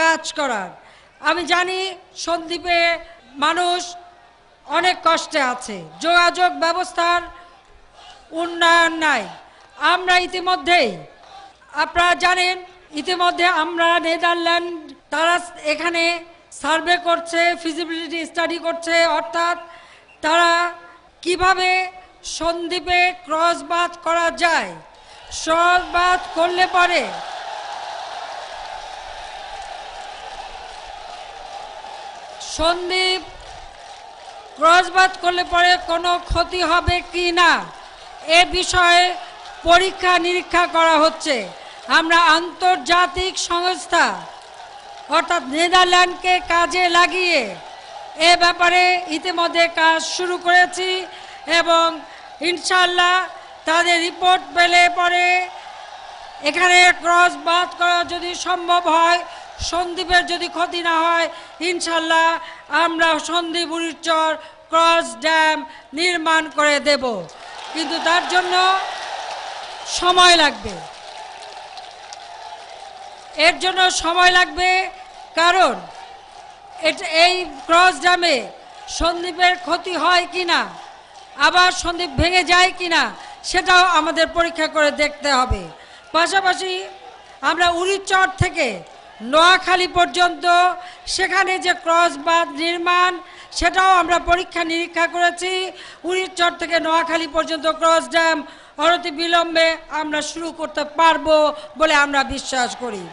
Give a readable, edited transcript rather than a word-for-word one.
কাজ করার। আমি জানি সন্দ্বীপে মানুষ অনেক কষ্টে আছে, যোগাযোগ ব্যবস্থার উন্নয়ন নাই। আমরা ইতিমধ্যেই, আপনারা জানেন, ইতিমধ্যে আমরা নেদারল্যান্ড তারা এখানে সার্ভে করছে, ফিজিবিলিটি স্টাডি করছে, অর্থাৎ তারা কিভাবে সন্দ্বীপে ক্রস বাঁধ করা যায়। ক্রস বাঁধ করলে পরে সন্দ্বীপ ক্রস বাঁধ করলে পরে কোনো ক্ষতি হবে কি না এ বিষয়ে পরীক্ষা নিরীক্ষা করা হচ্ছে। আমরা আন্তর্জাতিক সংস্থা অর্থাৎ নেদারল্যান্ডকে কাজে লাগিয়ে এ ব্যাপারে ইতিমধ্যে কাজ শুরু করেছি এবং ইনশাআল্লাহ তাদের রিপোর্ট পেলে পরে এখানে ক্রস বাঁধ করা যদি সম্ভব হয়, সন্দ্বীপের যদি ক্ষতি না হয়, ইনশাআল্লাহ আমরা সন্দ্বীপ বুড়িরচর ক্রস ড্যাম নির্মাণ করে দেব। কিন্তু তার জন্য সময় লাগবে, এর জন্য সময় লাগবে, কারণ এই ক্রস ড্যামে সন্দ্বীপের ক্ষতি হয় কিনা, আবার সন্দ্বীপ ভেঙে যায় কিনা, সেটাও আমাদের পরীক্ষা করে দেখতে হবে। পাশাপাশি আমরা উড়িচর থেকে নোয়াখালী পর্যন্ত সেখানে যে ক্রস বাঁধ নির্মাণ, সেটাও আমরা পরীক্ষা নিরীক্ষা করেছি। উড়িচর থেকে নোয়াখালী পর্যন্ত ক্রস ড্যাম অনতি বিলম্বে আমরা শুরু করতে পারবো বলে আমরা বিশ্বাস করি।